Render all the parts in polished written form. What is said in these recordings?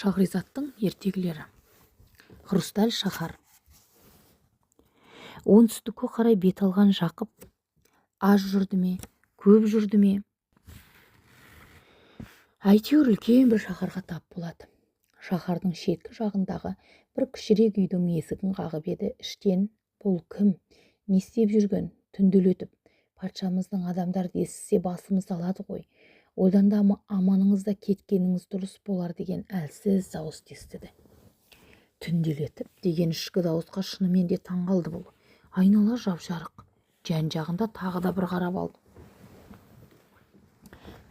Шахризаттың ертегілері. Хрусталь шаһар. Оңтүстікке қарай бет алған Жақып аз жүрді ме, көп жүрді ме, әйтеуір үлкен бір шаһарға тап болады. Шаһардың шеткі жағындағы бір кішірек үйдің есігін қағып еді. Іштен: бұл кім, не істеп жүрген, түнделетіп, патшамыздың адамдарды естісе басымызды алады ғой, одан да аманыңызда кеткеніңіз дұрыс болар деген әлсіз дауыс естіді. Түнделетіп деген ішкі дауысқа шынымен де таң қалды бұл. Айнала жап-жарық, жан-жағында тағы да бір қарап алды.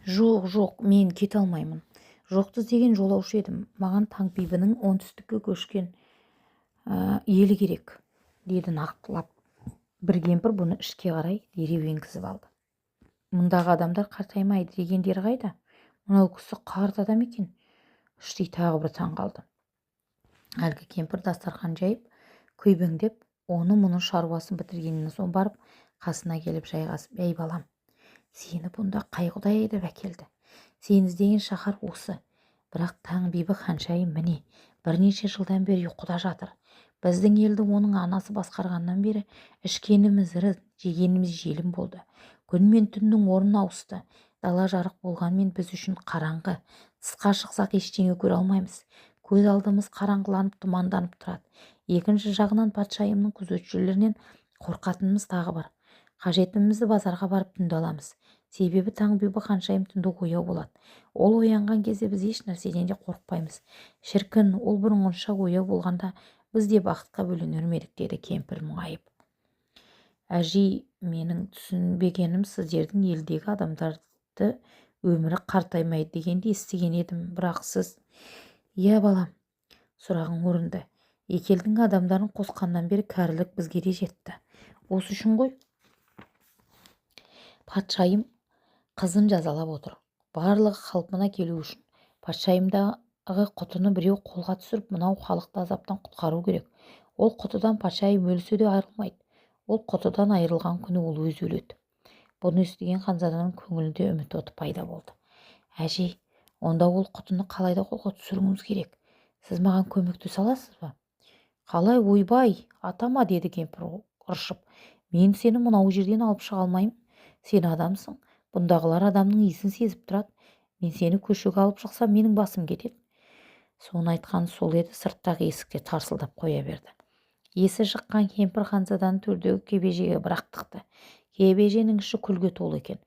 Жоқ, мен кете алмаймын. Жоқты іздеген жолаушы едім. Маған Таңбибінің оңтүстікке көшкен елі керек, деді нақтылап. Бір кемпір бұны ішке қарай дереу енгізіп алды. Мұндағы адамдар қартаймайды дегендері қайда? Мынау кісі қарт адам екен. Іштей тағы бір таң қалды. Әлгі кемпір дастархан жайып, күйбеңдеп, оны-мұны шаруасын бітіргеннен соң барып, қасына келіп жайғасып: ей балам, сені бұнда қай құдай айдап әкелді? Сен іздеген шаһар осы. Бірақ Таңбибі ханшайым міне бірнеше жылдан бері ұйқыда жатыр. Біздің елді оның анасы басқарғаннан бері ішкеніміз ірі, жегеніміз желім болды. Күн мен түннің орнын ауысты. Дала жарық болғанмен біз үшін қараңғы. Тысқа шықсақ ештеңе көре алмаймыз. Көз алдымыз қараңғыланып, тұманданып тұрады. Екінші жағынан патшайымның күзетшілерінен қорқатынымыз тағы бар. Қажетімізді базарға барып түнде аламыз. Себебі Таңбибі ханшайым түнде ояу болады. Ол оянған кезде біз еш нәрседен де қорықпаймыз. Шіркін, ол бұрынғыша ояу болғанда біз де бақытқа бөленер ме едік, деді кемпір мұңайып. Әжей, менің түсінбегенім, сіздердің елдегі адамдарды өмірі қартаймайды дегенді естіген едім, бірақ сіз... Иә балам, сұрағың орынды. Екі елдің адамдарын қосқаннан бері кәрілік бізге де жетті. Осы үшін ғой патшайым қызын жазалап отыр. Барлығы қалпына келу үшін патшайымдағы құтыны біреу қолға түсіріп, мынау халықты азаптан құтқару керек. Ол құтыдан патшайым өлсе де айырылмайды. Ол құтыдан айырылған күні ол өзі өледі. Бұны естіген ханзаданың көңілінде үміт оты пайда болды. Әжей, онда ол құтыны қалайда қолға түсіруіміз керек? Сіз маған көмектесе аласыз ба? Қалай, ойбай, атама, деді кемпір ыршып. Мен сені мынау жерден алып шыға алмаймын. Сен адамсың. Бұндағылар адамның иісін сезіп тұрады. Мен сені көшеге алып шықсам, менің басым кетеді. Соны айтқан сол еді, сырттағы есікте тарсылдап қоя берді. Есі шыққан кемпір ханзаданың төрдегі кебежеге бір-ақ тықты. Кебеженің іші күлге толы екен.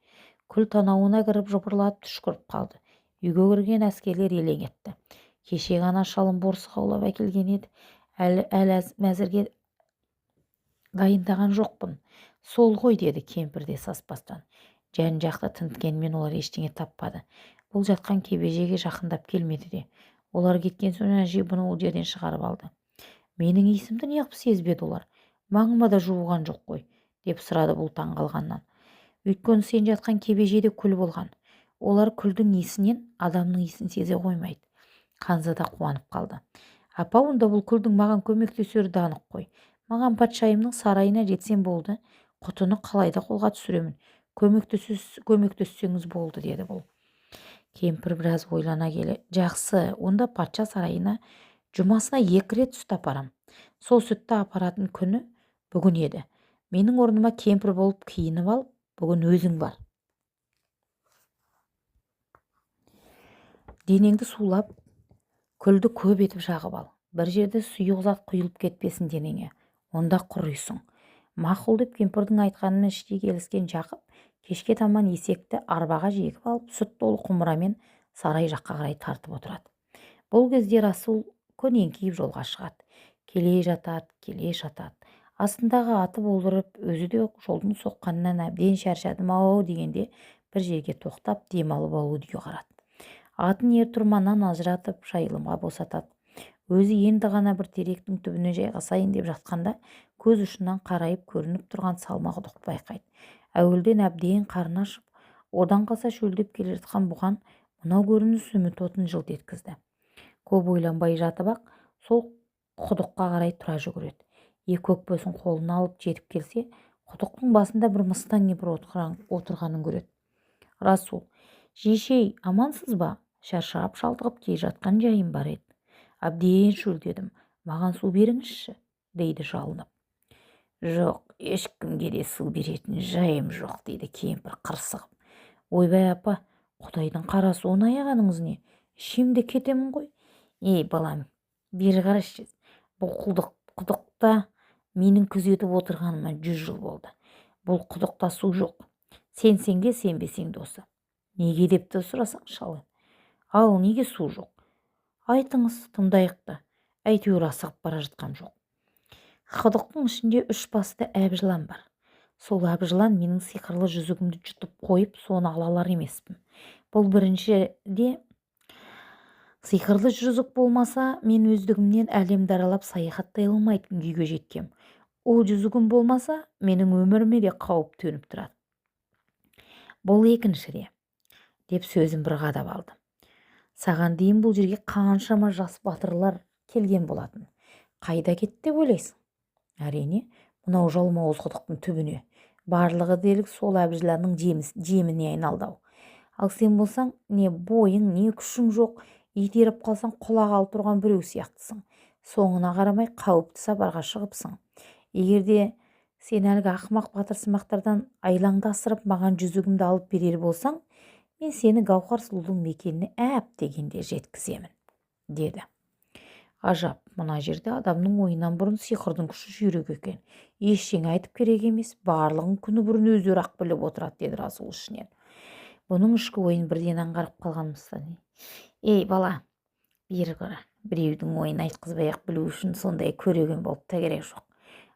Күл танауына кіріп жыбырлап түшкіріп қалды. Үйге кірген әскерлер елең етті. Кеше ғана шалым борсық аулап әкелген еді. Әлі мәзірге дайындаған жоқпын. Сол ғой, деді кемпір де саспастан. Жан-жақты тінткенмен олар ештеңе таппады. Бұл жатқан кебежеге жақындап келмеді де. Олар кеткен соң әжей бұны ол жерден шығарып алды. Менің иісімді неғып сезбеді олар? Маңыма да жуған жоқ қой, деп сұрады бұл таң қалғаннан. Өйткені сен жатқан кебежеде күл болған. Олар күлдің иісінен адамның иісін сезе қоймайды. Ханзада қуанып қалды. Апа, онда бұл күлдің маған көмектесері де анық қой. Маған патшайымның сарайына жетсем болды. Құтыны қалайда қолға түсіремін. Көмектессеңіз болды, деді бұл. Кемпір біраз ойлана келе: жақсы, онда патша сарайына жұмасына 2 рет сүт апарам. Сол сүтті апаратын күні бүгін еді. Менің орныма кемпір болып киініп алып, бүгін өзің бар. Денеңді сулап, күлді көп етіп жағып ал. Бір жерде сұйық зат құйылып кетпесін денеңе. Онда құрыйсың. Мақұл, деп кемпірдің айтқанына іштей келіскен Жақып кешке таман есекті арбаға жегіп алып, сүт толы құмырамен сарай жаққа қарай тартып отырады. Бұл кезде Расул көнеңкейіп жолға шығады. Келе жатады. Астындағы аты болдырып, өзі де жолдың соққанынан әбден шаршадым-ау дегенде бір жерге тоқтап демалып алуды ұйғарады. Атын ер-тұрманнан ажыратып жайылымға босатады. Өзі енді ғана бір теректің түбіне жайғасайын деп жатқанда көз ұшынан қарайып көрініп тұрған салма құдық байқайды. Әуелден әбден қарны ашып, одан қалса шөлдеп келе жатқан бұған мынау көрініс үміт отын жылт еткізді. Көп ойланбай жатып-ақ сол құдыққа қарай тұра жүгіреді. Екі өкпесін қолына алып жетіп келсе, құдықтың басында бір мыстан кемпір отырғанын көреді. Расул: жешей, амансыз ба? Шаршап шалдығып келе жатқан жайым бар еді. Әбден шөлдедім. Маған су беріңізші, дейді жалынып. Жоқ, ешкімге де су беретін жайым жоқ, дейді кемпір қырсығып. Ойбай апа, Құдайдың қара суын аяғаныңыз не? Ішем де кетемін ғой. Ей балам, бері қарашы. Бұл құдықта менің күзетіп отырғаныма 100 жыл болды. Бұл құдықта су жоқ. Сенсеңге сенбесең де осы. Неге депті сұрасаң шалы. Ал неге су жоқ? Айтыңыз, тыңдайық. Әйтеуір асығып бара жатқам жоқ. Құдықтың ішінде 3 басты әбжылан бар. Сол әбжылан менің сиқырлы жүзігімді жұтып қойып, соны ала алар емеспін. Бұл біріншіде сиқырлы жүзік болмаса, мен өздігімнен әлемді аралап саяхаттай алмайтын күйге жеткем. Ол жүзігім болмаса, менің өміріме де қауіп төніп тұрады. Бұл екіншіде, деп сөзін бір қадап алды. Саған дейін бұл жерге қаншама жас батырлар келген болатын. Қайда кетті деп ойлайсың? Әрине, мынау жалмауыз құдықтың түбіне. Барлығы дерлік сол әбжіланның жеміне айналды. Ал сен болсаң, не бойың, не күшің жоқ, итеріп қалсаң құлақ алып тұрған біреу сияқтысың. Соңына қарамай қауіпті сапарға шығыпсың. Егерде сен әлгі ақымақ батырсымақтардан айлаңды асырып маған жүзігімді алып берер болсаң, мен сені Гауһар сұлудың мекеніне әп дегенде жеткіземін, деді. Ажап, мына жерде адамның ойынан бұрын сиқырдың күші жүйрік екен. Ештеңе айтып керек емес, барлығын күні бұрын өздері ақ біліп отырады, деді Расул ішінен. Бұның ішкі ойын бірден аңғарып қалған Мыстан. Ей бала, бері қара, біреудің ойын айтқызбай-ақ білу үшін сондай көреген болып та керек жоқ.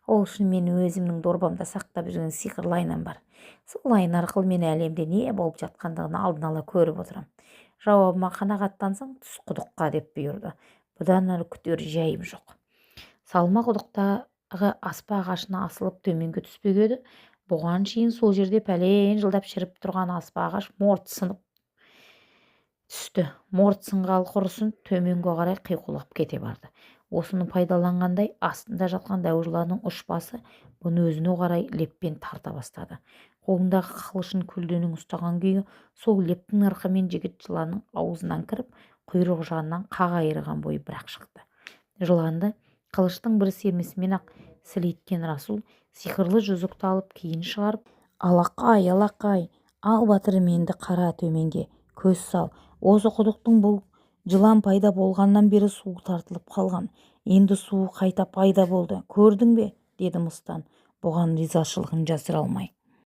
Ол үшін мен өзімнің дорбамда сақтап жүрген сиқырлы айнам бар. Сол айна арқылы мен әлемде не болып жатқандығын алдын ала көріп отырам. Жауабыма қанағаттансаң, түс құдыққа, деп бұйырды. Бұдан әрі күтер жайым жоқ. Салма құдықтағы аспа ағашына асылып төменге түспек еді. Бұған шейін сол жерде пәлен жылдап шіріп тұрған аспа ағаш морт сынып түсті. Морт сынғалы құрысын төменге қарай қиқулап кете барды. Осыны пайдаланғандай, астында жатқан дәу жыланның үш басы бұны өзіне қарай леппен тарта бастады. Қолындағы қылышын көлденең ұстаған күйі сол лептің ырқымен жігіт жыланның аузынан кіріп, құйрық жағынан қақ айырған бойы бірақ шықты. Жыланды қылыштың бір сермесімен-ақ сілейткен Расул сиқырлы жүзікті алып кейін шығарып, алақай, ал батырым, енді қара төменге, көз сал. Осы құдықтың бұл жылан пайда болғаннан бері суы тартылып қалған. Енді суы қайта пайда болды. Көрдің бе? Деді Мыстан, бұған ризашылығын жасыра алмай.